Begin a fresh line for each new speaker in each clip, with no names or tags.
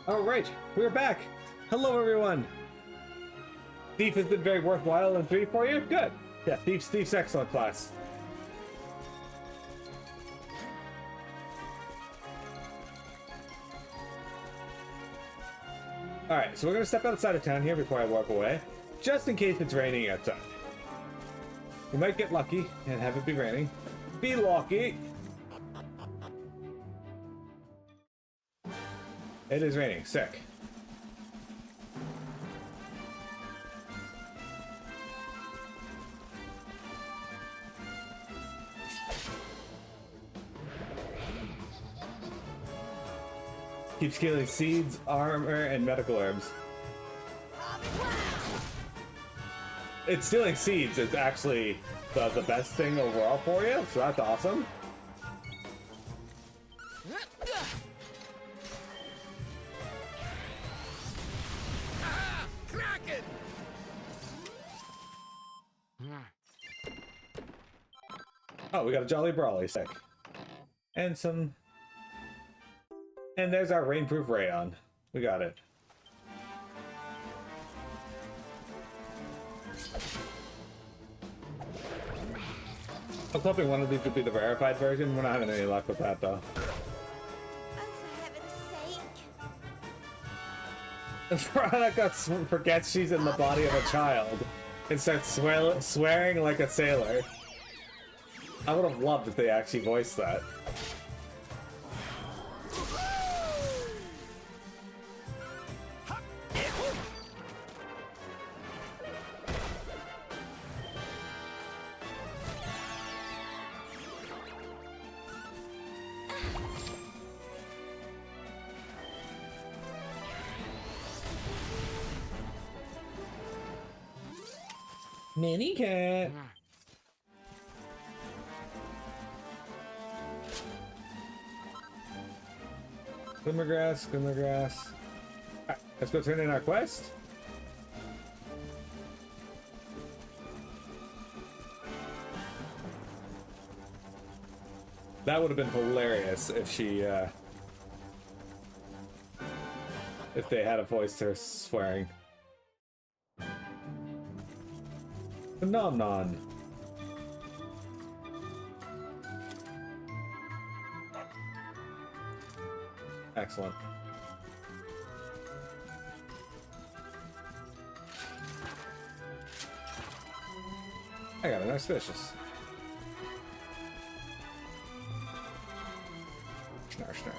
All right, we're back. Hello, everyone. Thief has been very worthwhile and 3 for you. Good. Yeah, Thief's excellent class. All right, so we're gonna step outside of town here before I walk away, just in case it's raining outside. We might get lucky and have it be raining. Be lucky. It is raining. Sick. Keep scaling seeds, armor, and medical herbs. It's stealing seeds is actually the best thing overall for you, so that's awesome. Oh, we got a Jolly Brawly, sick. And some... And there's our Rainproof Rayon. We got it. I was hoping one of these would be the verified version. We're not having any luck with that, though.
Oh, for heaven's sake.
Veronica forgets she's in the body of a child and starts swearing like a sailor. I would have loved if they actually voiced that. Mini cat. Glimmergrass, Glimmergrass. Alright, let's go turn in our quest. That would have been hilarious if she, if they had a voice her swearing. Phenomenon. Excellent. I got an auspicious. Schnar, schnar.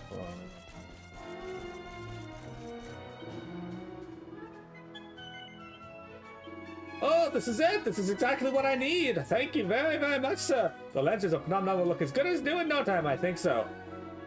Hold on. Oh, this is it! This is exactly what I need! Thank you very, very much, sir! The Lancers of Phenomenon will look as good as new in no time, I think so.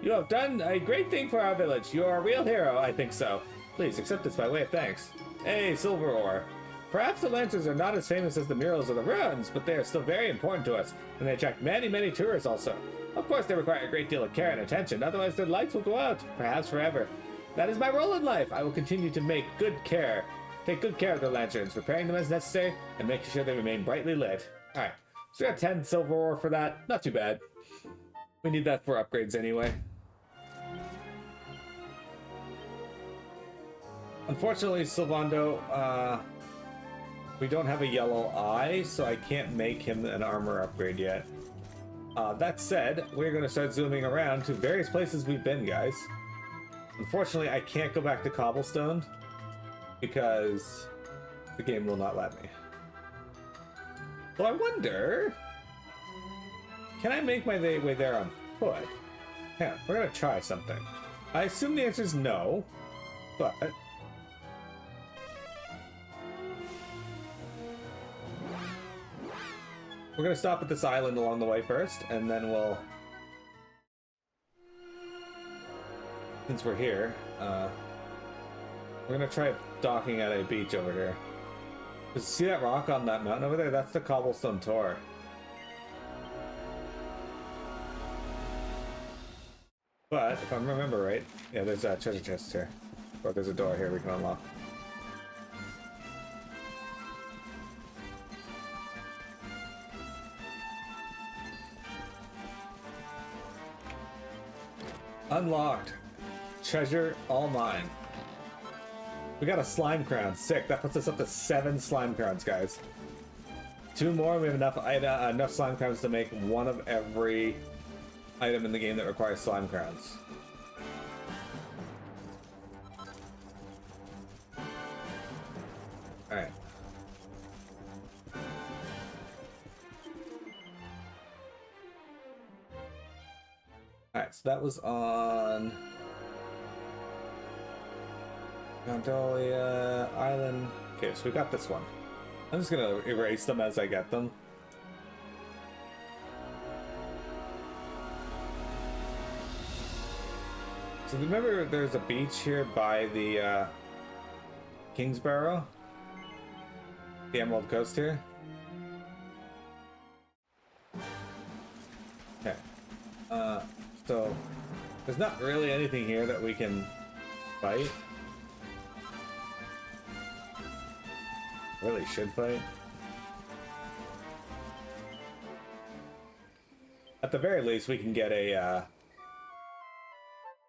You have done a great thing for our village. You are a real hero, I think so. Please accept this by way of thanks. Hey, Silver Ore. Perhaps the Lancers are not as famous as the murals or the ruins, but they are still very important to us, and they attract many, many tourists also. Of course, they require a great deal of care and attention, otherwise their lights will go out, perhaps forever. That is my role in life. I will continue to take good care of the lanterns, repairing them as necessary, and making sure they remain brightly lit. Alright, so we got 10 silver ore for that. Not too bad. We need that for upgrades anyway. Unfortunately, Sylvando, we don't have a yellow eye, so I can't make him an armor upgrade yet. That said, we're going to start zooming around to various places we've been, guys. Unfortunately, I can't go back to Cobblestone because the game will not let me. So I wonder, can I make my way there on foot? Yeah, we're going to try something. I assume the answer is no, but... we're going to stop at this island along the way first, and then we'll... since we're here, we're going to try docking at a beach over here. See that rock on that mountain over there? That's the Cobblestone Tor. But, if I remember right, yeah, there's a treasure chest here. Or there's a door here we can unlock. Unlocked. Treasure all mine. We got a slime crown. Sick. That puts us up to 7 slime crowns, guys. 2 more. We have enough slime crowns to make one of every item in the game that requires slime crowns. Alright. Alright, so that was on Gondolia Island. Okay, so we got this one. I'm just gonna erase them as I get them. So remember there's a beach here by the Kingsborough? The Emerald Coast here? Okay. So there's not really anything here that we can fight. Really should fight. At the very least, we can get a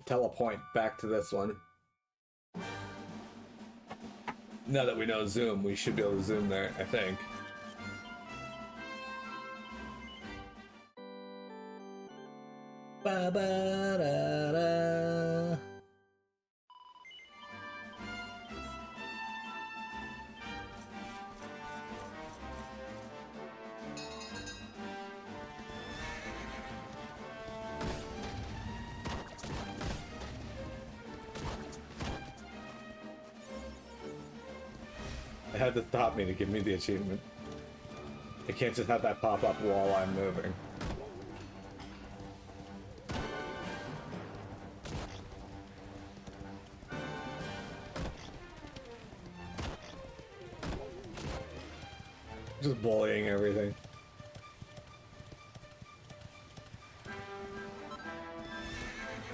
telepoint back to this one. Now that we know zoom, we should be able to zoom there, I think. Ba ba da da. It had to stop me to give me the achievement. I can't just have that pop up while I'm moving. Just bullying everything.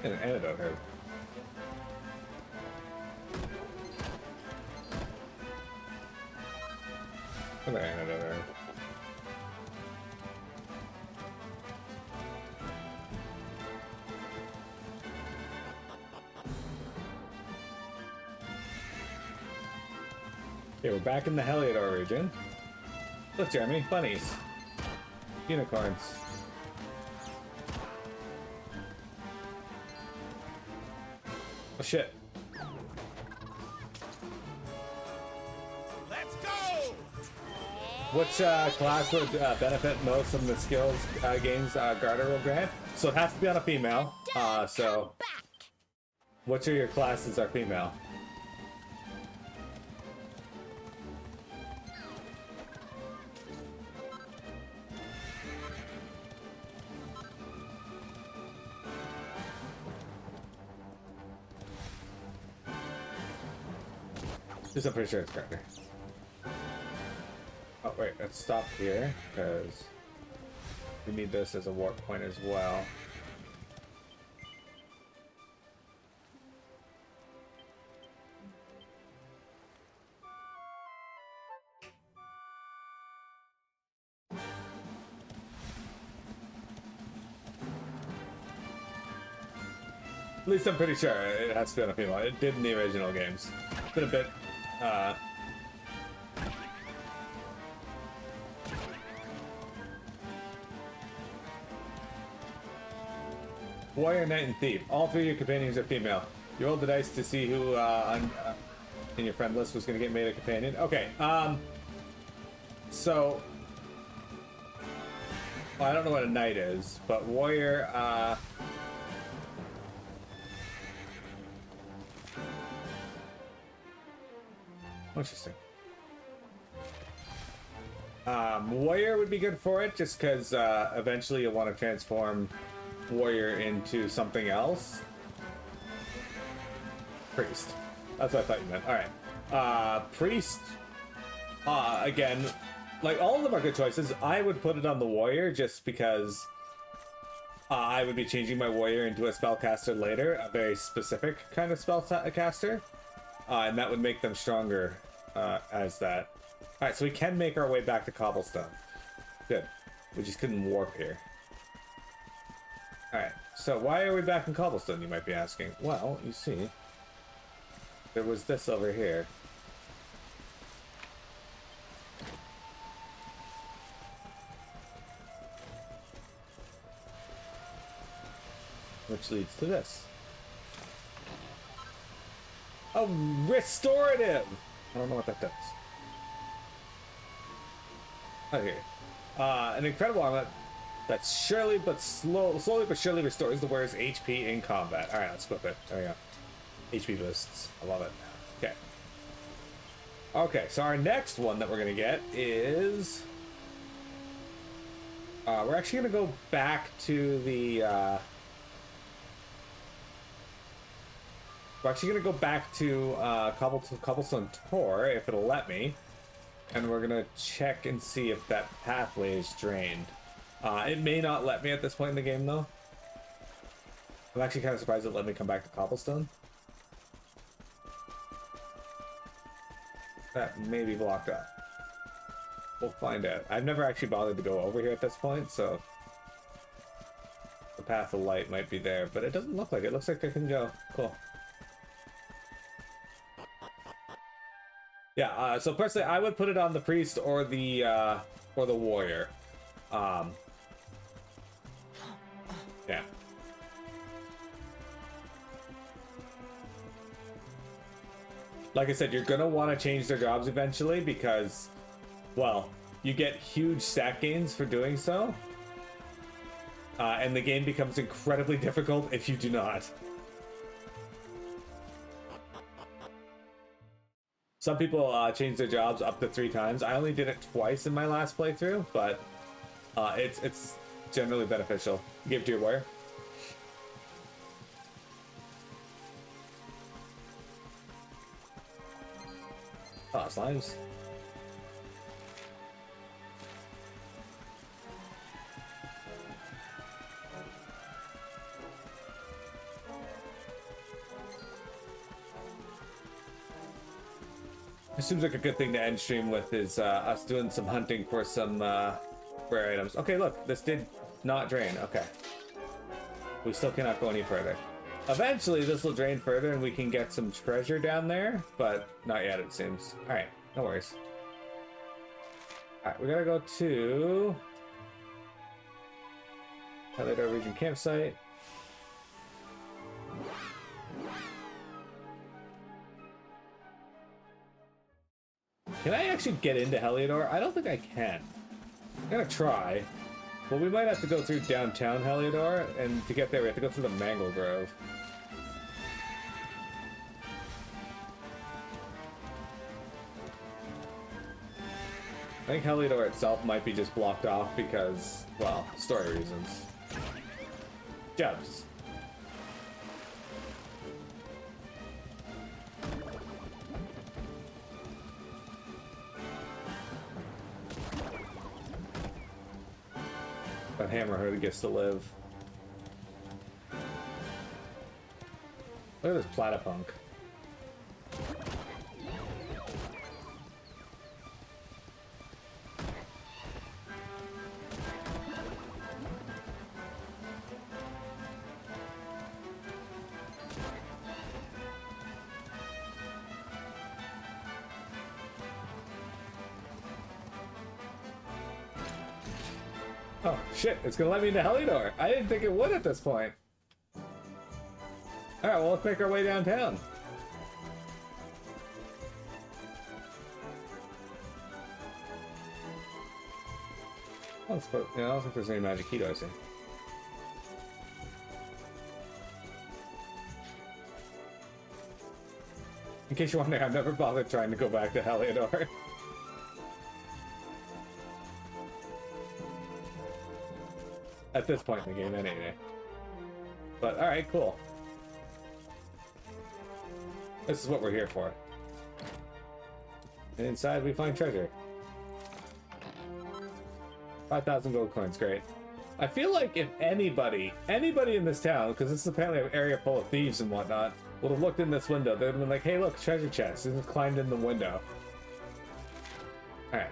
And an antidote here. Another antidote there. Okay, we're back in the Heliodor region. Look, Jeremy, bunnies. Unicorns. Oh shit.
Let's go!
Which class would benefit most from the skills gains Garter will grant? So it has to be on a female. So which of your classes are female? Just I'm pretty sure it's Garter. Oh wait, let's stop here because we need this as a warp point as well. At least I'm pretty sure it has to be on a female. It did in the original games. It's been a bit Warrior, Knight, and Thief. All 3 of your companions are female. You rolled the dice to see who in your friend list was going to get made a companion. Okay, so... Well, I don't know what a knight is, but warrior, interesting. Warrior would be good for it, just because eventually you'll want to transform warrior into something else. Priest. That's what I thought you meant. Alright. Priest, again, like all of them are good choices. I would put it on the warrior just because I would be changing my warrior into a spellcaster later, a very specific kind of spellcaster, and that would make them stronger as that. Alright, so we can make our way back to Cobblestone. Good. We just couldn't warp here. Alright, So why are we back in Cobblestone, you might be asking? Well, you see, there was this over here. Which leads to this. Oh, restorative! I don't know what that does. Okay. An incredible armlet that slowly but surely restores the wearer's HP in combat. Alright, let's flip it. There we go. HP boosts. I love it. Okay. Okay, so our next one that we're gonna get is... we're actually gonna go back to the... We're actually gonna go back to Cobblestone Tor, if it'll let me. And we're gonna check and see if that pathway is drained. It may not let me at this point in the game, though. I'm actually kind of surprised it let me come back to Cobblestone. That may be blocked up. We'll find out. I've never actually bothered to go over here at this point, so... The path of light might be there, but it doesn't look like it. It looks like I can go. Cool. Yeah, so personally, I would put it on the priest or the warrior. Yeah. Like I said, you're gonna want to change their jobs eventually because, well, you get huge stat gains for doing so. And the game becomes incredibly difficult if you do not. Some people change their jobs up to 3 times. I only did it twice in my last playthrough, but it's generally beneficial. Give it to your warrior. Oh, slimes. It seems like a good thing to end stream with is us doing some hunting for some rare items. Okay, look, this did not drain. Okay. We still cannot go any further. Eventually, this will drain further and we can get some treasure down there, but not yet, it seems. Alright, no worries. Alright, we gotta go to... Heliodor Region Campsite. Can I actually get into Heliodor? I don't think I can. I'm gonna try. But we might have to go through downtown Heliodor, and to get there we have to go through the Mangle Grove. I think Heliodor itself might be just blocked off because, well, story reasons. Jebs. That Hammerhead gets to live. Look at this Platypunk. Oh, shit, it's gonna let me into Heliodor. I didn't think it would at this point. Alright, well, let's make our way downtown. Oh, yeah, I don't think there's any magic key to I see. In case you're wondering, I've never bothered trying to go back to Heliodor. At this point in the game, anyway. But, alright, cool. This is what we're here for. And inside we find treasure. 5,000 gold coins, great. I feel like if anybody in this town, because this is apparently an area full of thieves and whatnot, would have looked in this window, they'd have been like, hey look, treasure chest, and just climbed in the window. Alright.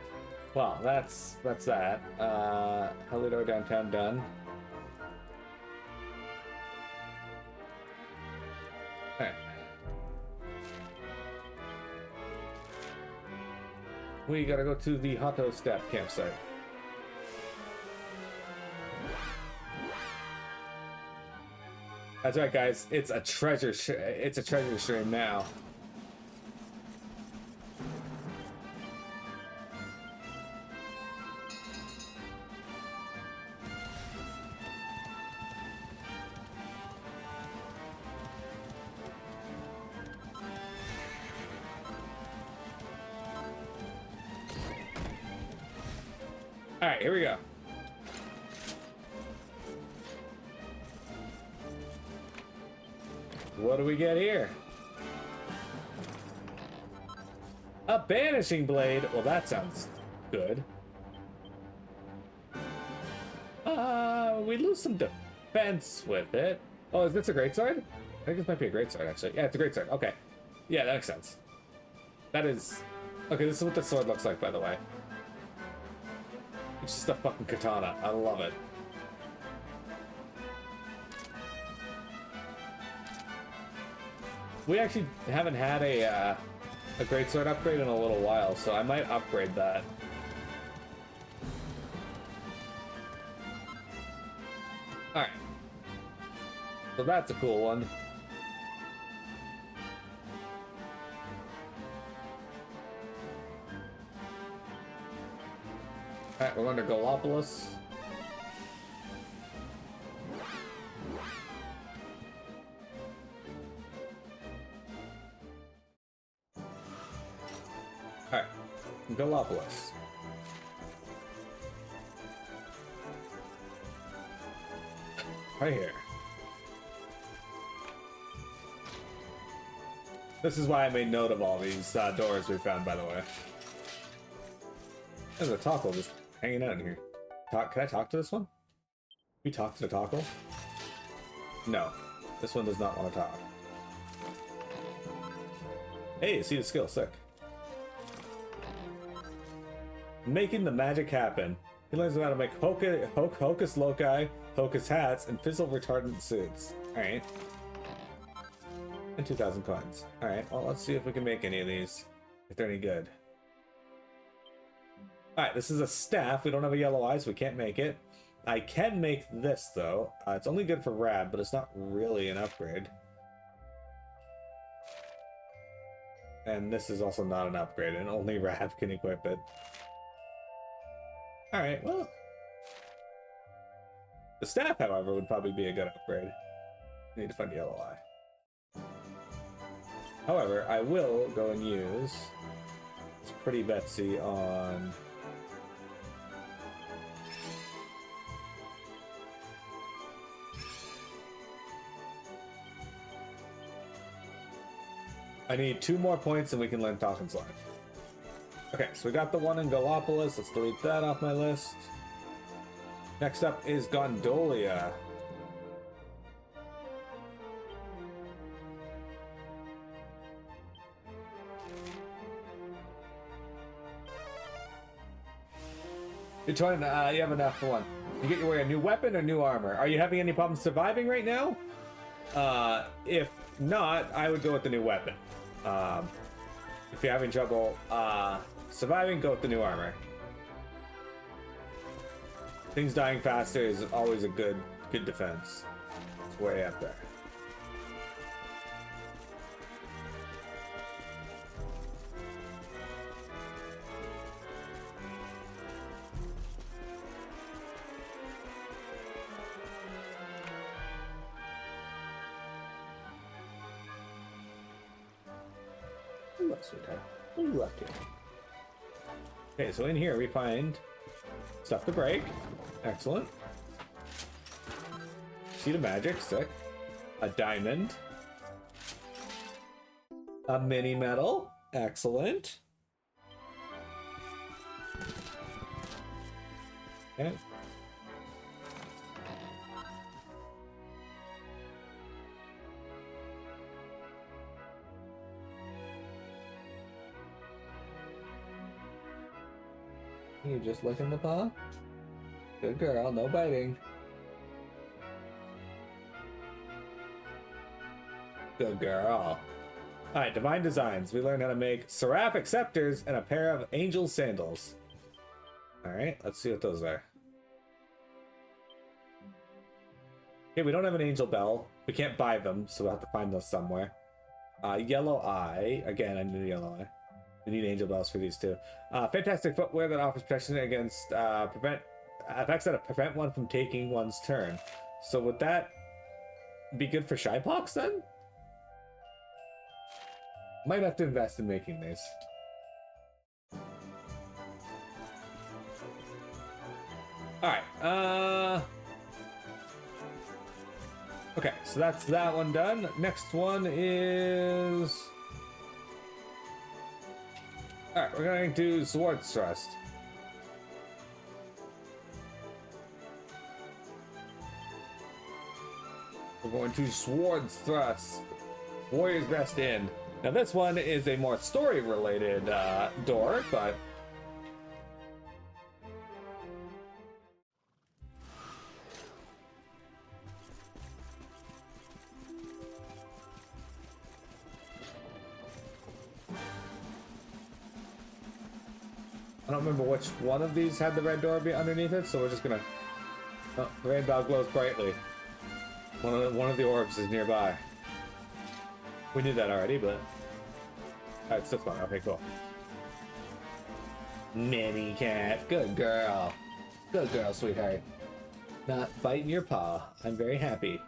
Well, that's that. Heliodor downtown done. Alright. We gotta go to the Hato Step campsite. That's right, guys. It's a treasure. It's a treasure stream now. All right, here we go. What do we get here? A banishing blade. Well, that sounds good. We lose some defense with it. Oh, is this a greatsword? I think this might be a greatsword, actually. Yeah, it's a greatsword. Okay. Yeah, that makes sense. That is... Okay, this is what the sword looks like, by the way. It's just a fucking katana. I love it. We actually haven't had a greatsword upgrade in a little while, so I might upgrade that. Alright. So that's a cool one. Alright, we're going to Gallopolis. Alright, Gallopolis. Right here. This is why I made note of all these doors we found, by the way. There's a taco just hanging out in here. Can I talk to this one? Can we talk to the taco? No. This one does not want to talk. Hey, see the skill, sick. Making the magic happen. He learns how to make hocus loci, hocus hats, and fizzle retardant suits. Alright. And 2,000 coins. Alright, well, let's see if we can make any of these. If they're any good. Alright, this is a staff. We don't have a yellow eye, so we can't make it. I can make this, though. It's only good for Rab, but it's not really an upgrade. And this is also not an upgrade, and only Rab can equip it. Alright, well. The staff, however, would probably be a good upgrade. I need to find yellow eye. However, I will go and use this pretty Betsy on... I need 2 more points and we can learn Talking Slime. Okay, so we got the one in Gallopolis. Let's delete that off my list. Next up is Gondolia. You're trying to, you have enough for one. You get your way a new weapon or new armor. Are you having any problems surviving right now? If not, I would go with the new weapon. If you're having trouble surviving, go with the new armor. Things dying faster is always a good defense. It's way up there. What are you up to? Okay, so in here we find stuff to break. Excellent. Seed of magic, sick. A diamond. A mini metal. Excellent. Okay. You just licking the paw? Good girl, no biting. Good girl. Alright, Divine Designs. We learned how to make seraphic scepters and a pair of angel sandals. Alright, let's see what those are. Okay, we don't have an angel bell. We can't buy them, so we'll have to find those somewhere. Yellow eye. Again, I need a yellow eye. We need angel bells for these too. Fantastic footwear that offers protection against effects that prevent one from taking one's turn. So would that be good for Shypox then? Might have to invest in making these. Alright, okay, so that's that one done. Next one is... Alright, we're going to do Swords Thrust. We're going to Swords Thrust. Warrior's Best Inn. Now this one is a more story-related door, but... I don't remember which one of these had the red door be underneath it, so we're just gonna... Oh, the rainbow glows brightly. One of the orbs is nearby. We knew that already, but... Alright, it's this one. Okay, cool. Mini cat. Good girl. Good girl, sweetheart. Not biting your paw. I'm very happy.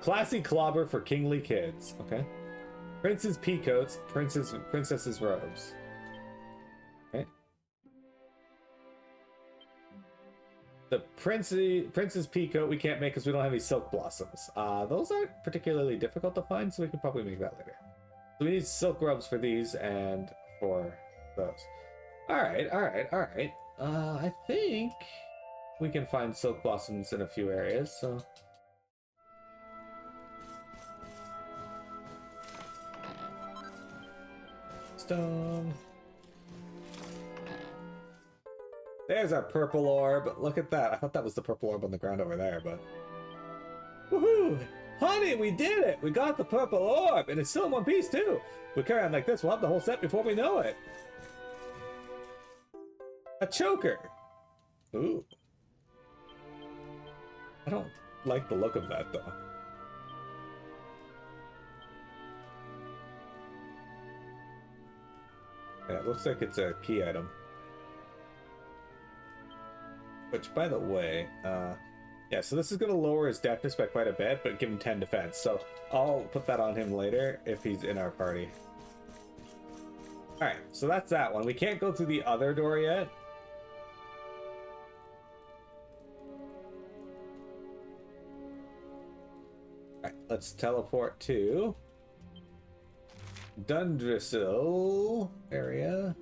Classy clobber for kingly kids. Okay. Prince's peacoats, princess's robes. Okay. The prince's peacoat we can't make because we don't have any silk blossoms. Those aren't particularly difficult to find, so we can probably make that later. So we need silk robes for these and for those. Alright. I think we can find silk blossoms in a few areas, so... Stone. There's our purple orb. Look at that. I thought that was the purple orb on the ground over there, but... Woohoo! Honey, we did it! We got the purple orb! And it's still in one piece, too! We carry on like this, we'll have the whole set before we know it. A choker! Ooh. I don't like the look of that, though. Yeah, it looks like it's a key item. Which, by the way, yeah, so this is going to lower his deafness by quite a bit, but give him 10 defense. So I'll put that on him later if he's in our party. Alright, so that's that one. We can't go through the other door yet. Alright, let's teleport to... Dundrisil area.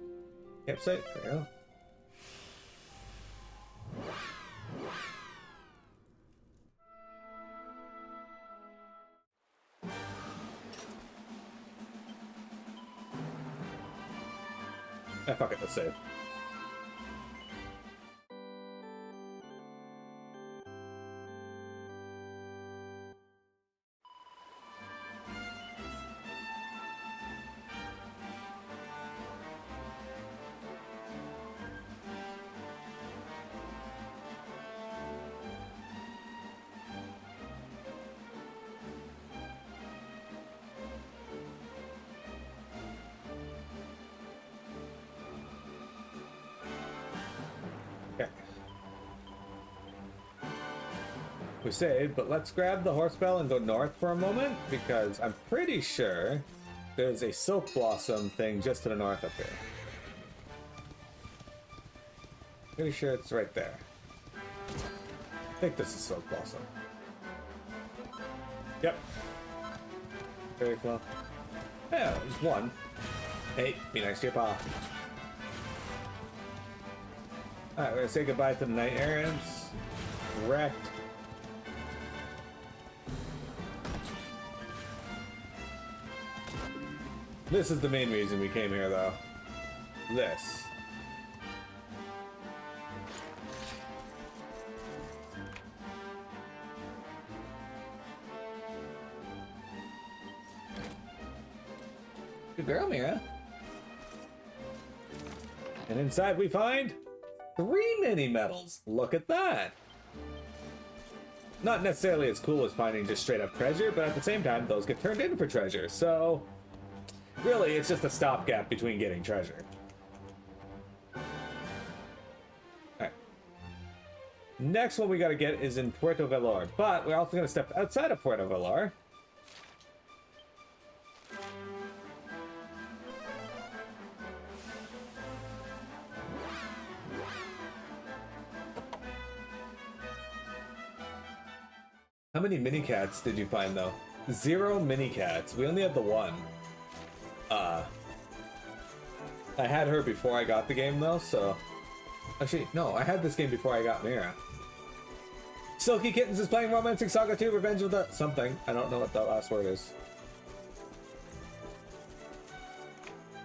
Campsite? There we go. Fuck it, let's save. We saved, but let's grab the horse bell and go north for a moment, because I'm pretty sure there's a silk blossom thing just to the north up here. Pretty sure it's right there. I think this is silk blossom. Yep. Very cool. Yeah, there's one. Hey, be nice to your paw. Alright, we're gonna say goodbye to the Knight Errants. Wrecked. This is the main reason we came here, though. This. Good girl, Mira. And inside we find 3 mini medals. Look at that. Not necessarily as cool as finding just straight up treasure, but at the same time, those get turned in for treasure. So, really, it's just a stopgap between getting treasure. Alright. Next one we gotta get is in Puerto Valor, but we're also gonna step outside of Puerto Valor. How many mini cats did you find though? 0 mini cats. We only had the one. I had her before I got the game though, so actually no, I had this game before I got Mira. Silky Kittens is playing Romancing Saga 2 Revenge of the something. I don't know what that last word is.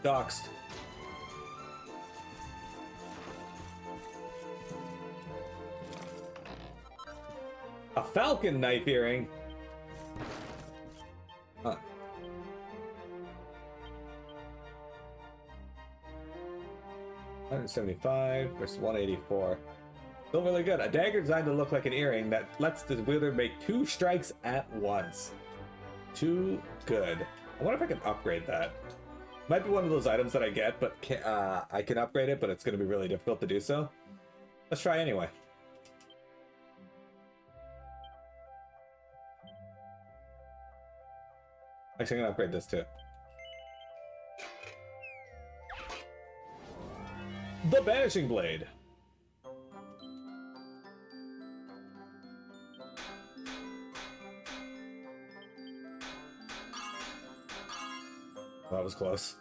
Doxed. A falcon knife earring. Huh. $175 versus 184. Still really good. A dagger designed to look like an earring that lets the wielder make 2 strikes at once. Too good. I wonder if I can upgrade that. Might be one of those items that I get, but I can upgrade it, but it's going to be really difficult to do so. Let's try anyway. Actually, I'm gonna upgrade this too. The Banishing Blade. That was close.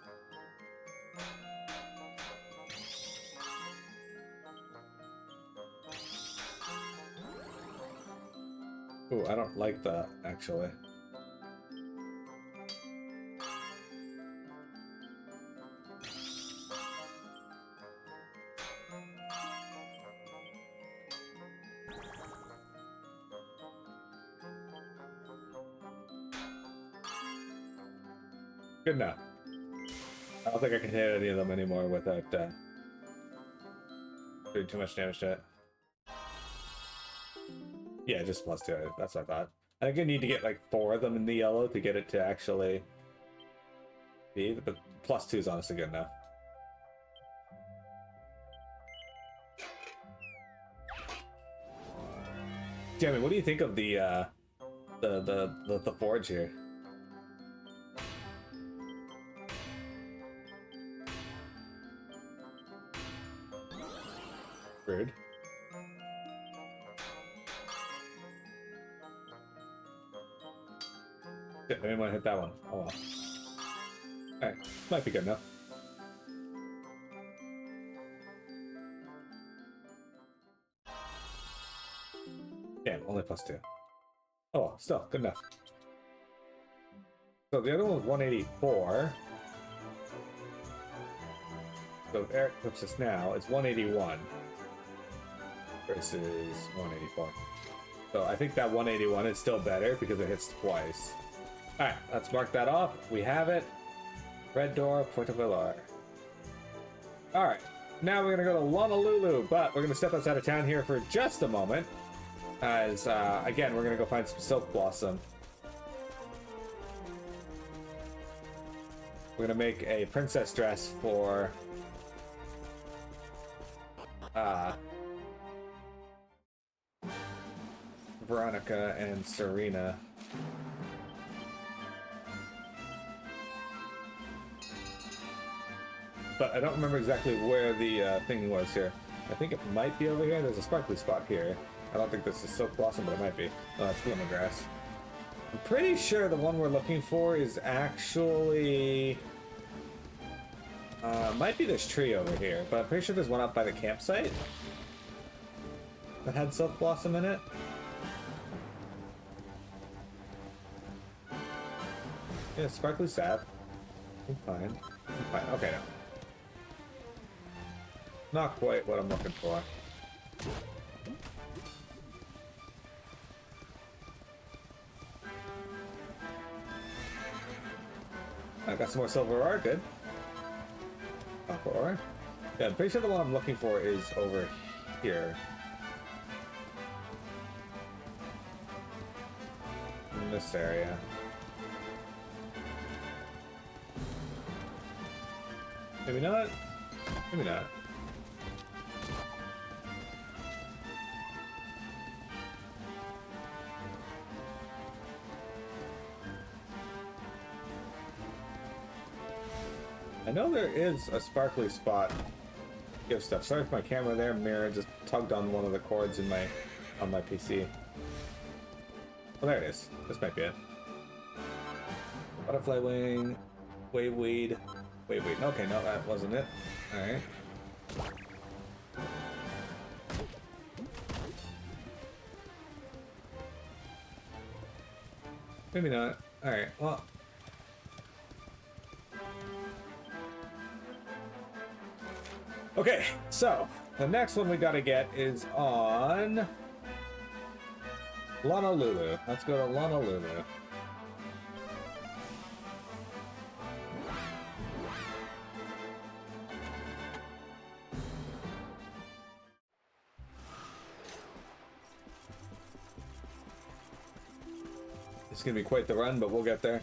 Ooh, I don't like that, actually. Good enough. I don't think I can hit any of them anymore without doing too much damage to it. Yeah, just +2. That's what I thought. I think I need to get like 4 of them in the yellow to get it to actually be, but +2 is honestly good enough. Jeremy, what do you think of the forge here? Rude. Shit, I didn't want to hit that one. Oh well. Alright, might be good enough. Damn, only +2. Oh well, still, good enough. So the other one was 184. So if Eric flips this now, it's 181 versus 184. So I think that 181 is still better because it hits twice. Alright, let's mark that off. We have it. Red Door, Puerto Valor. Alright, now we're going to go to Honolulu, but we're going to step outside of town here for just a moment. As, again, we're going to go find some Silk Blossom. We're going to make a princess dress for Veronica and Serena. But I don't remember exactly where the thing was here. I think it might be over here. There's a sparkly spot here. I don't think this is Silk Blossom, but it might be. No, that's lemongrass. I'm pretty sure the one we're looking for is actually... might be this tree over here, but I'm pretty sure there's one up by the campsite that had Silk Blossom in it. Yeah, sparkly sap. I'm fine. I'm fine. Okay, no. Not quite what I'm looking for. I got some more silver ore, good. Copper ore. Yeah, I'm pretty sure the one I'm looking for is over here. In this area. Maybe not. Maybe not. I know there is a sparkly spot. Give stuff. Sorry if my camera there, mirror just tugged on one of the cords in on my PC. Oh, there it is. This might be it. Butterfly wing, waveweed. Waveweed. Okay, no, that wasn't it. Alright. Maybe not. Alright, well. Okay, so the next one we gotta get is on Honolulu. Let's go to Honolulu. It's gonna be quite the run, but we'll get there.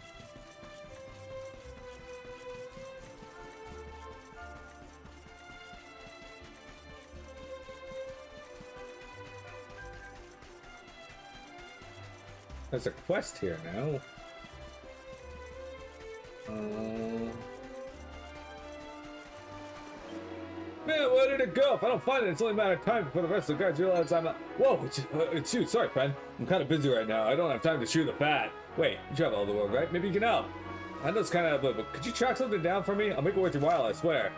There's a quest here now. Man, where did it go? If I don't find it, it's only a matter of time before the rest of the guards realize I'm not. Whoa, shoot, sorry, friend. I'm kind of busy right now. I don't have time to chew the fat. Wait, you travel all the world, right? Maybe you can help. I know it's kind of, but could you track something down for me? I'll make it worth your while, I swear.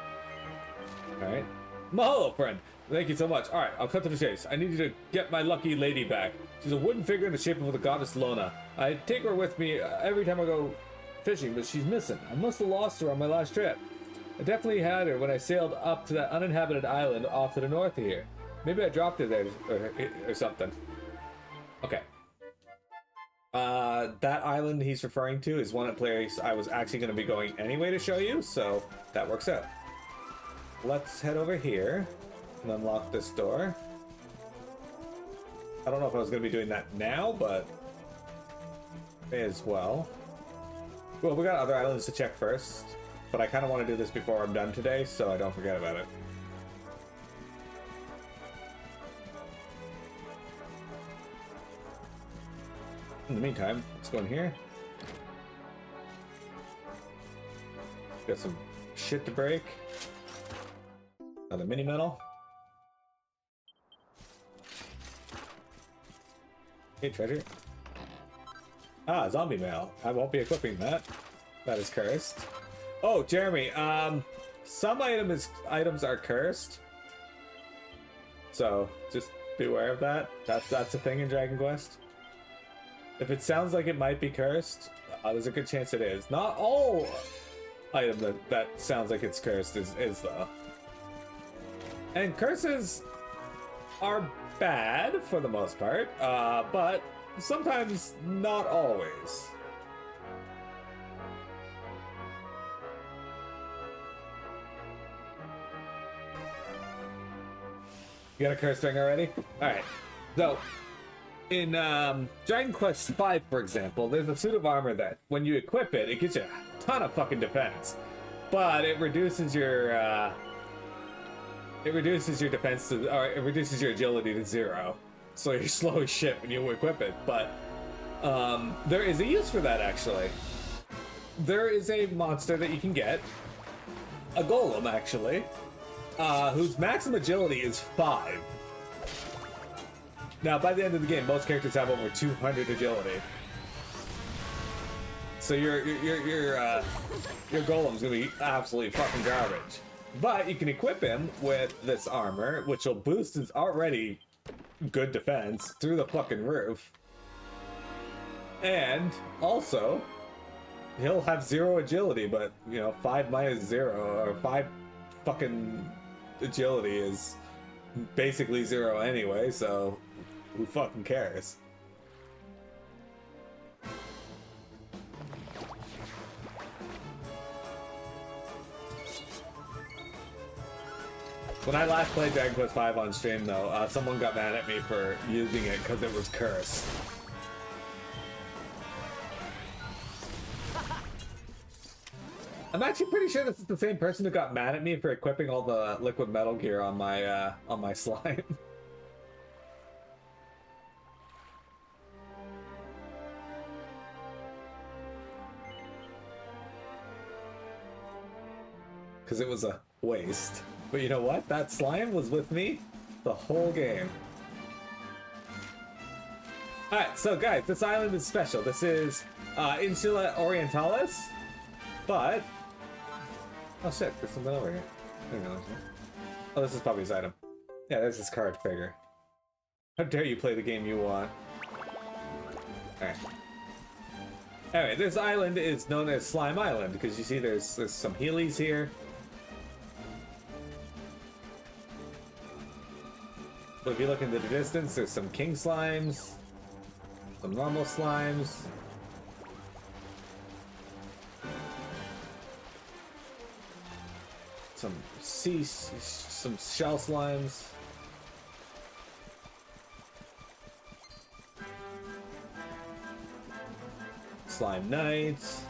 Alright. Mahalo, friend. Thank you so much. Alright, I'll cut to the chase. I need you to get my lucky lady back. She's a wooden figure in the shape of the goddess Lona. I take her with me every time I go fishing, but she's missing. I must have lost her on my last trip. I definitely had her when I sailed up to that uninhabited island off to the north of here. Maybe I dropped her there or something. Okay. That island he's referring to is one place I was actually going to be going anyway to show you, so that works out. Let's head over here and unlock this door. I don't know if I was going to be doing that now, but may as well. Well, we got other islands to check first, but I kind of want to do this before I'm done today, so I don't forget about it. In the meantime, let's go in here. Got some shit to break. Another mini metal. Hey, treasure. Ah, zombie mail. I won't be equipping that. That is cursed. Oh, Jeremy, some items are cursed. So just be aware of that. That's a thing in Dragon Quest. If it sounds like it might be cursed, there's a good chance it is. Not all item that sounds like it's cursed is though. And curses are bad for the most part, but sometimes not always. You got a curse ring already? Alright. So, in Dragon Quest V, for example, there's a suit of armor that, when you equip it, it gives you a ton of fucking defense. But it reduces your, defense to, or it reduces your agility to 0. So you're slow as shit when you equip it. But, there is a use for that, actually. There is a monster that you can get, a golem, actually, whose maximum agility is 5. Now, by the end of the game, most characters have over 200 agility. So your golem's gonna be absolutely fucking garbage. But you can equip him with this armor, which will boost his already good defense through the fucking roof. And also, he'll have 0 agility, but 5 minus 0 or 5 fucking agility is basically 0 anyway, so who fucking cares? When I last played Dragon Quest V on stream, though, someone got mad at me for using it because it was cursed. I'm actually pretty sure this is the same person who got mad at me for equipping all the liquid metal gear on my slime. Because it was a waste. But you know what? That slime was with me the whole game. Alright, so guys, this island is special. This is Insula Orientalis, but... Oh shit, there's something over here. There you go. Oh, this is probably his item. Yeah, there's his card figure. How dare you play the game you want. Alright. Anyway, this island is known as Slime Island, because you see there's some Heelys here. But if you look into the distance, there's some king slimes, some normal slimes, some shell slimes, slime knights.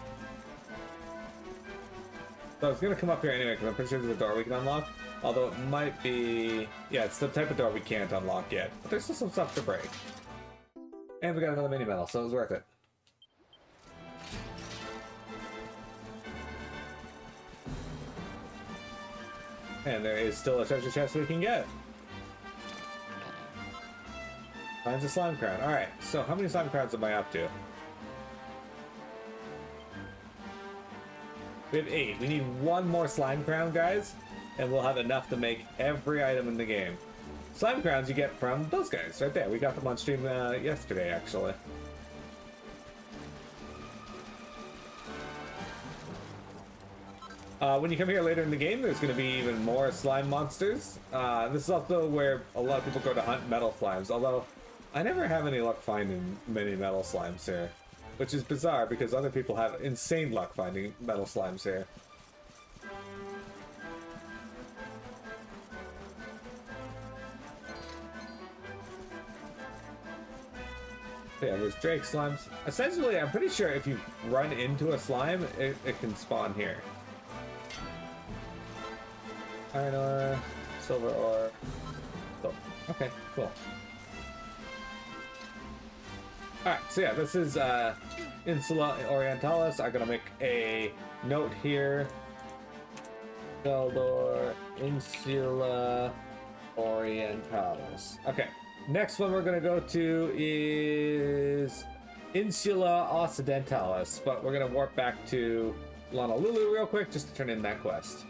So I was gonna come up here anyway because I'm pretty sure there's a door we can unlock. Although it might be... Yeah, it's the type of door we can't unlock yet. But there's still some stuff to break. And we got another mini medal, so it was worth it. And there is still a treasure chest we can get. Finds a slime crown. Alright, so how many slime crowns am I up to? We have 8. We need one more slime crown, guys. And we'll have enough to make every item in the game. Slime crowns you get from those guys right there. We got them on stream yesterday, actually. When you come here later in the game, there's going to be even more slime monsters. This is also where a lot of people go to hunt metal slimes, although I never have any luck finding many metal slimes here, which is bizarre because other people have insane luck finding metal slimes here. Yeah, there's Drake slimes. Essentially, I'm pretty sure if you run into a slime, it can spawn here. Iron ore, silver ore. Oh, okay, cool. Alright, so yeah, this is Insula Orientalis. I'm gonna make a note here. Geldor, Insula Orientalis. Okay. Next one we're going to go to is Insula Occidentalis, but we're going to warp back to Honolulu real quick just to turn in that quest.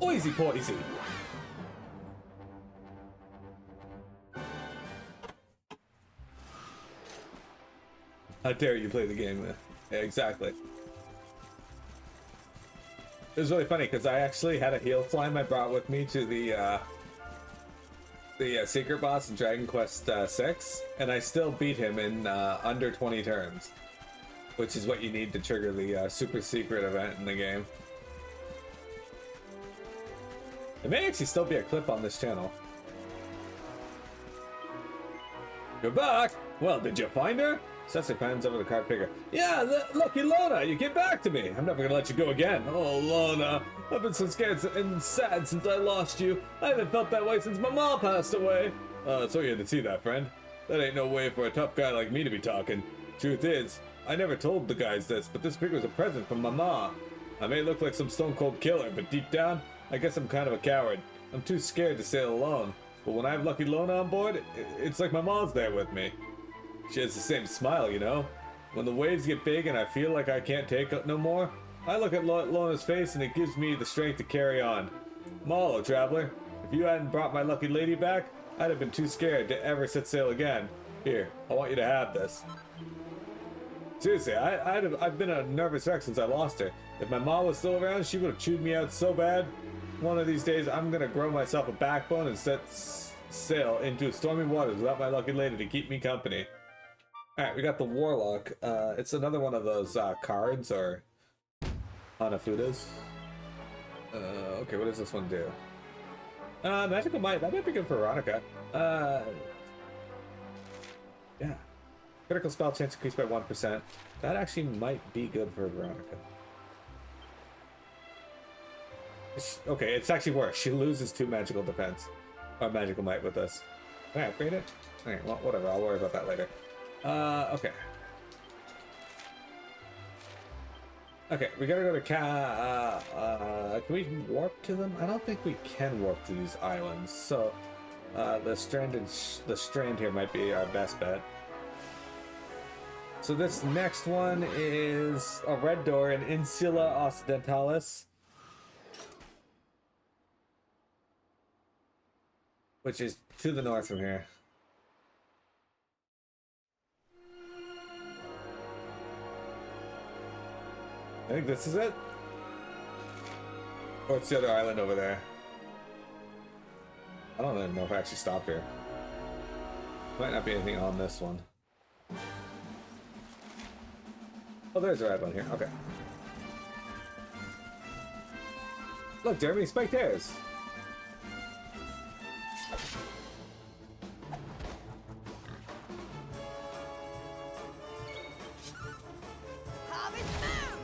Oisy poisy! How dare you play the game? Yeah, exactly. It was really funny because I actually had a heal slime I brought with me to the secret boss in Dragon Quest VI, and I still beat him in under 20 turns, which is what you need to trigger the super secret event in the game. There may actually still be a clip on this channel. You're back! Well, did you find her? Cecily fans over the card figure. Yeah, lucky Lona, you get back to me. I'm never gonna let you go again. Oh, Lona, I've been so scared and sad since I lost you. I haven't felt that way since my mom passed away. So you had to see that, friend. That ain't no way for a tough guy like me to be talking. Truth is, I never told the guys this, but this figure's a present from my ma. I may look like some stone-cold killer, but deep down, I guess I'm kind of a coward. I'm too scared to sail alone. But when I have Lucky Lona on board, it's like my mom's there with me. She has the same smile, you know? When the waves get big and I feel like I can't take it no more, I look at Lona's face and it gives me the strength to carry on. Mahalo, traveler. If you hadn't brought my lucky lady back, I'd have been too scared to ever set sail again. Here, I want you to have this. Seriously, I've been a nervous wreck since I lost her. If my mom was still around, she would have chewed me out so bad. One of these days, I'm gonna grow myself a backbone and set sail into stormy waters without my lucky lady to keep me company. Alright, we got the Warlock. It's another one of those cards, or Hanafudas. Okay, what does this one do? Magical Might. That might be good for Veronica. Yeah. Critical spell chance increased by 1%. That actually might be good for Veronica. Okay, it's actually worse. She loses 2 magical defense. Or magical might with this. Can I upgrade it? Alright, well, whatever. I'll worry about that later. Okay. Okay, we gotta go to can we warp to them? I don't think we can warp to these islands, so the strand here might be our best bet. So this next one is a red door in Insula Occidentalis, which is to the north from here. I think this is it. Or it's the other island over there. I don't even know if I actually stopped here. Might not be anything on this one. Oh, there's a red one here. Okay. Look, Jeremy, spiked hairs.
Harvest moon!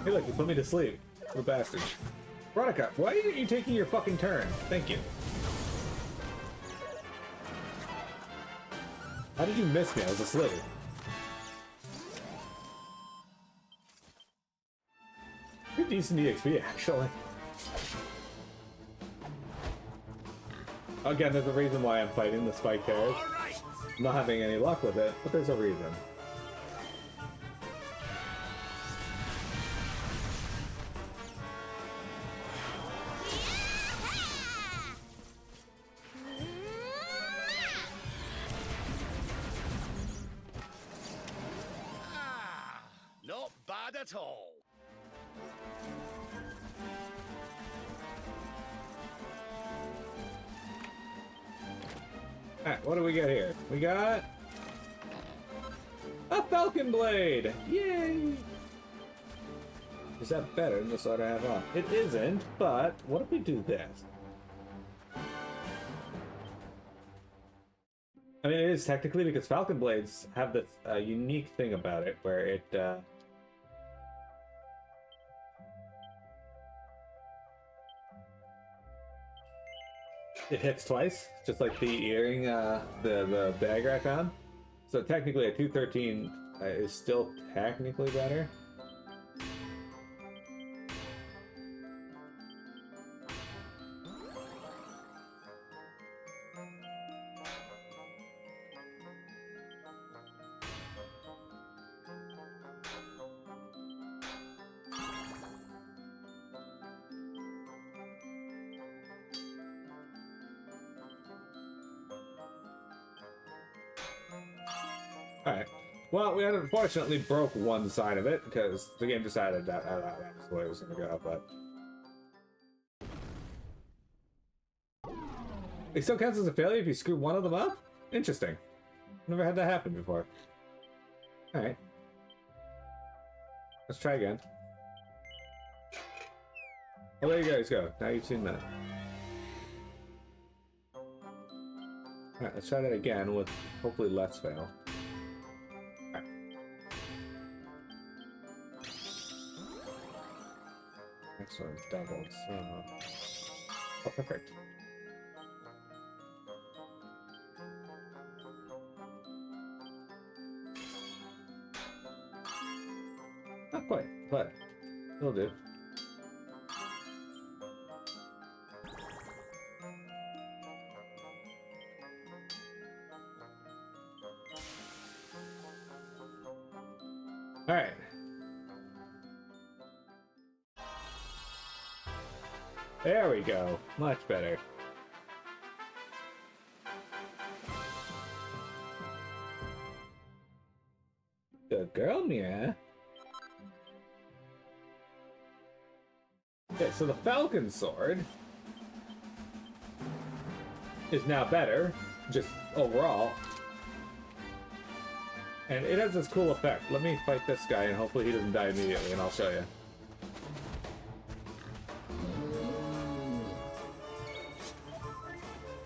Hey, look, you put me to sleep. What a bastard. Veronica, why aren't you taking your fucking turn? Thank you. How did you miss me? I was asleep. Pretty decent EXP, actually. Again, there's a reason why I'm fighting the spike hairs. I'm not having any luck with it, but there's a reason.
Not bad at all.
Alright, what do we get here? We got a Falcon Blade! Yay! Is that better than the sword I have on? It isn't, but what if we do this? I mean, it is technically because Falcon Blades have this unique thing about it where it it hits twice, just like the earring, the dagger I found. So technically, a 213 is still technically better. Alright. Well, we unfortunately broke one side of it because the game decided that that was the way it was going to go, but... It still counts as a failure if you screw one of them up? Interesting. Never had that happen before. Alright. Let's try again. Oh, there you guys go. Now you've seen that. Alright, let's try that again with hopefully less fail. Next one is doubled, so... Oh, perfect. Not quite, but it'll do. Alright. There we go. Much better. Good girl, Mia. Okay, so the Falcon Sword is now better, just overall. And it has this cool effect. Let me fight this guy and hopefully he doesn't die immediately, and I'll show you.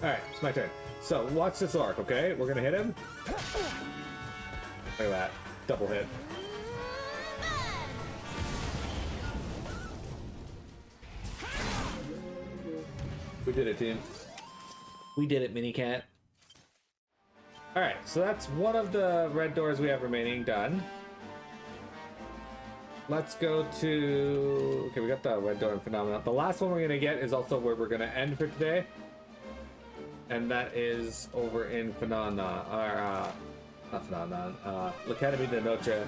Alright, it's my turn. So, watch this arc, okay? We're gonna hit him. Look at that. Double hit. We did it, team. We did it, Mini Cat. Alright, so that's one of the red doors we have remaining done. Let's go to... Okay, we got the red door in Phenomenon. The last one we're gonna get is also where we're gonna end for today. And that is over in Phenomenon, or, not Phenomenon, L'Académie de Notre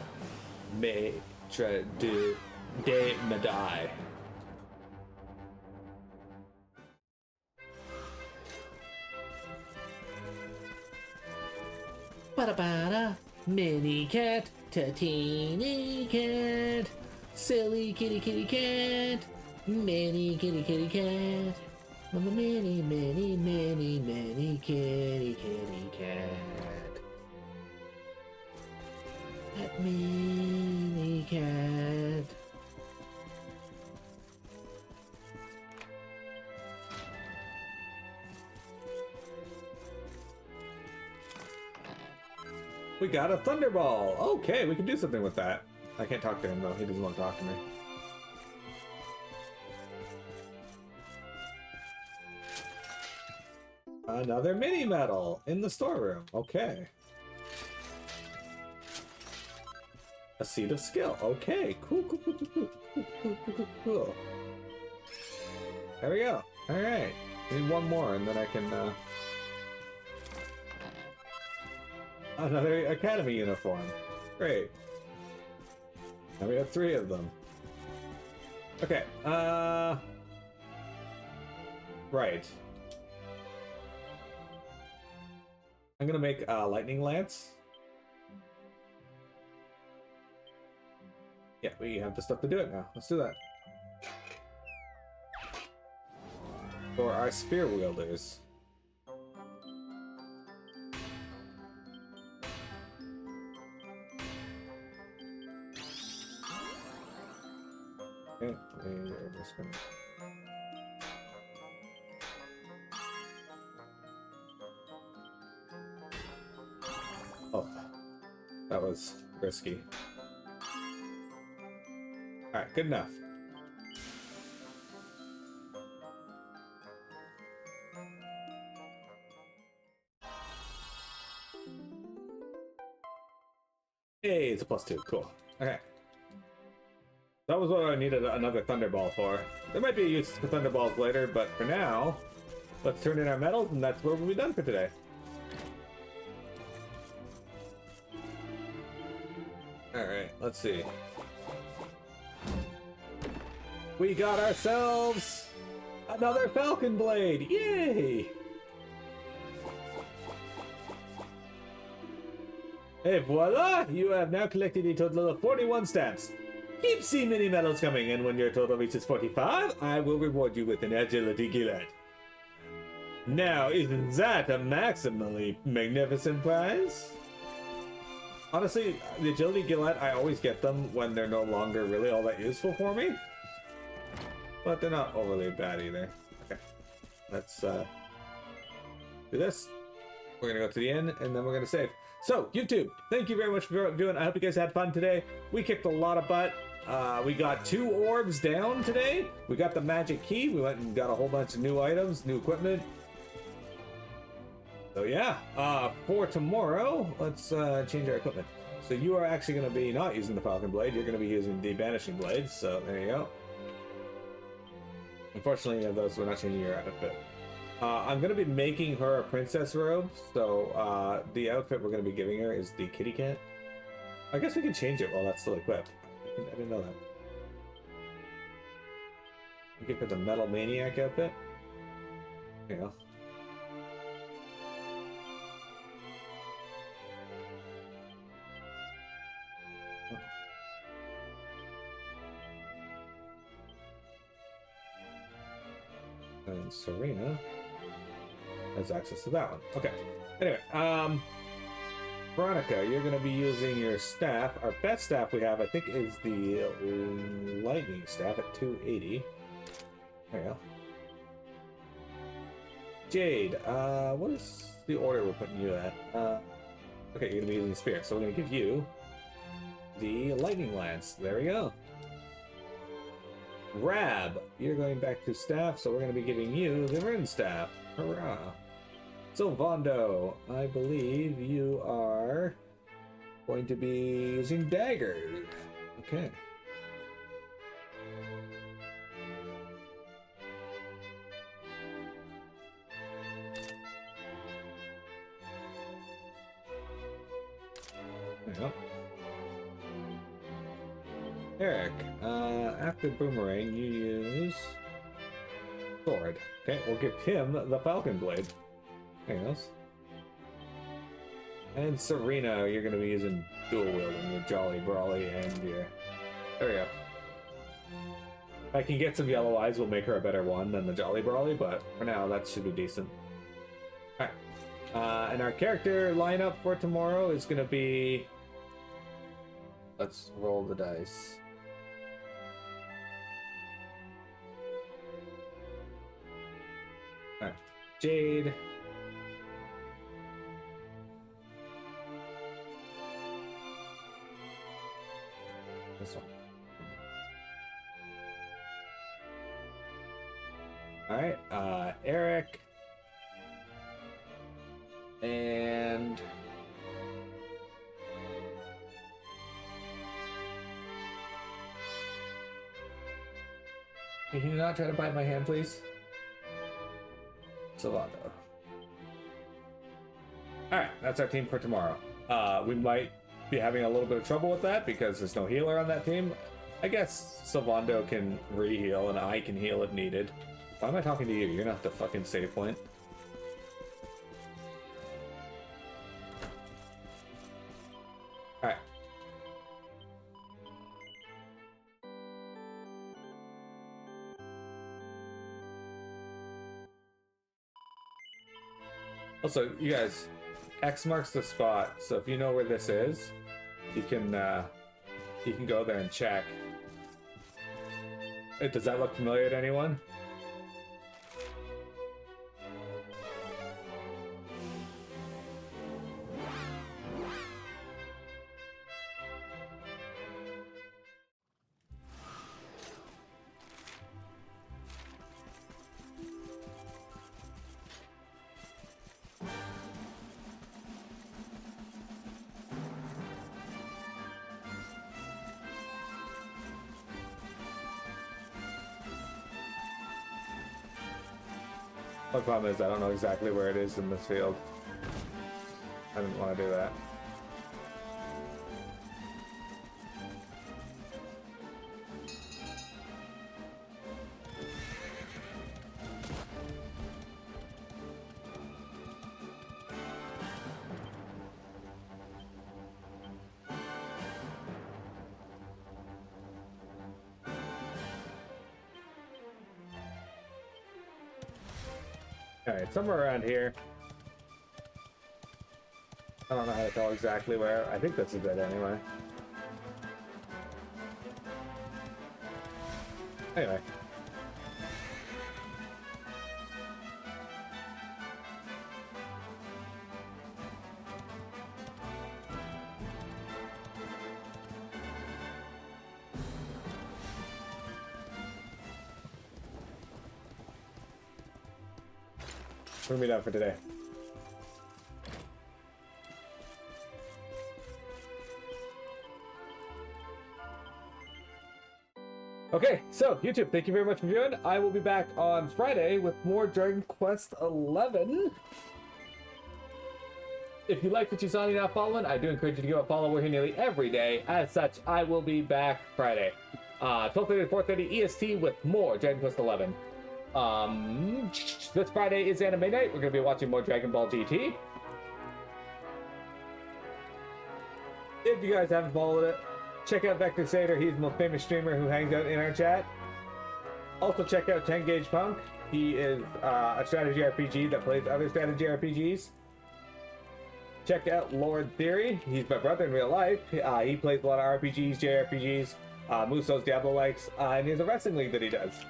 Maître de Médaille. Bada mini cat, teeny cat, silly kitty cat, mini kitty cat, mini kitty cat, that mini cat. We got a Thunderball! Okay, we can do something with that. I can't talk to him though, he doesn't want to talk to me. Another mini medal in the storeroom. Okay. A seed of skill. Okay, cool. There we go. Alright. Need one more and then I can another academy uniform. Great. Now we have 3 of them. Okay, right. I'm gonna make a lightning lance. Yeah, we have the stuff to do it now. Let's do that. For our spear wielders. Okay, we're just gonna... Oh, that was risky. Alright, good enough. Hey, it's a +2. Cool. Okay. That was what I needed another Thunderball for. There might be a use for Thunderballs later, but for now, let's turn in our medals, and that's where we'll be done for today. Alright, let's see. We got ourselves another Falcon Blade! Yay! Et voila! You have now collected a total of 41 stamps. Keep seeing mini medals coming, and when your total reaches 45, I will reward you with an Agility Gillette. Now, isn't that a maximally magnificent prize? Honestly, the Agility Gillette, I always get them when they're no longer really all that useful for me. But they're not overly bad either. Okay, let's do this. We're gonna go to the end, and then we're gonna save. So, YouTube, thank you very much for viewing. I hope you guys had fun today. We kicked a lot of butt. We got 2 orbs down today. We got the magic key. We went and got a whole bunch of new items, new equipment. So yeah, for tomorrow, let's change our equipment. So you are actually going to be not using the Falcon Blade. You're going to be using the Banishing Blade. So there you go. Unfortunately, those we're not changing your outfit. I'm going to be making her a princess robe. So the outfit we're going to be giving her is the kitty cat. I guess we can change it while that's still equipped. I didn't know that. We give her the Metal Maniac outfit. There you go. And Serena. has access to that one. Okay. Anyway, Veronica, you're going to be using your staff. Our best staff we have, I think, is the lightning staff at 280. There you go. Jade, what is the order we're putting you at? Okay, you're going to be using the spear, so we're going to give you the lightning lance. There we go. Rab, you're going back to staff, so we're going to be giving you the Rin staff. Hurrah! Sylvando, I believe you are going to be using dagger. Okay. There you go. Eric, after Boomerang, you use sword. Okay, we'll give him the Falcon Blade. There he goes. And Serena, you're going to be using dual wielding your Jolly Brawly and your... There we go. If I can get some yellow eyes, we'll make her a better one than the Jolly Brawly, but for now, that should be decent. Alright. And our character lineup for tomorrow is going to be... Let's roll the dice. Alright. Jade. This one. Alright, Eric. And... Can you not try to bite my hand, please? Sylvando. Alright, that's our team for tomorrow. We might be having a little bit of trouble with that because there's no healer on that team. I guess Sylvando can re-heal and I can heal if needed. Why am I talking to you? You're not the fucking save point. Alright. Also, you guys, X marks the spot, so if you know where this is, you can go there and check. Does that look familiar to anyone? The problem is I don't know exactly where it is in this field. I didn't want to do that. Alright, somewhere around here. I don't know how to tell exactly where. I think this is it anyway. Anyway. We're gonna be done for today. Okay, so YouTube, thank you very much for viewing. I will be back on Friday with more Dragon Quest XI. If you like what you saw and you're not following, I do encourage you to give a follow. We're here nearly every day. As such, I will be back Friday, 12:30 to 4:30 EST with more Dragon Quest XI. This Friday is anime night. We're going to be watching more Dragon Ball GT. If you guys haven't followed it, check out Vector Sater. He's the most famous streamer who hangs out in our chat. Also check out 10 Gauge Punk. He is a strategy RPG that plays other strategy RPGs. Check out Lord Theory. He's my brother in real life. He plays a lot of RPGs, JRPGs, Muso's Diablo likes, and he has a wrestling league that he does.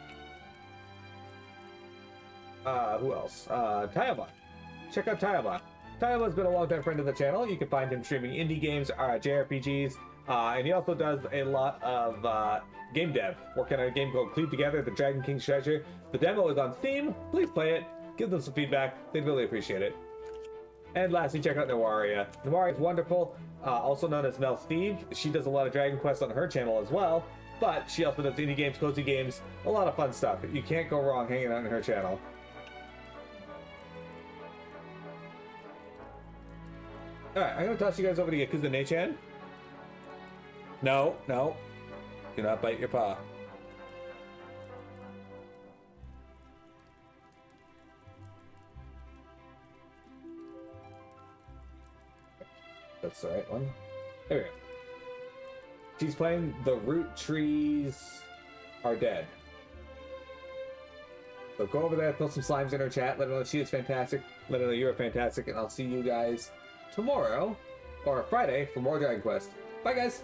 Who else? Tayama. Check out Tayama. Tayama's been a long-time friend of the channel. You can find him streaming indie games, JRPGs, and he also does a lot of game dev, working on a game called Cleave Together, The Dragon King's Treasure. The demo is on Steam. Please play it. Give them some feedback. They'd really appreciate it. And lastly, check out Nawaria. Nawaria is wonderful, also known as Mel Steve. She does a lot of Dragon Quest on her channel as well, but she also does indie games, cozy games, a lot of fun stuff. You can't go wrong hanging out on her channel. Alright, I'm going to toss you guys over to Yakuza Nechan. No, no. Do not bite your paw. That's the right one. There we go. She's playing The Root Trees Are Dead. So go over there, throw some slimes in her chat, let her know she is fantastic, let her know you're fantastic, and I'll see you guys tomorrow, or Friday, for more Dragon Quest. Bye, guys!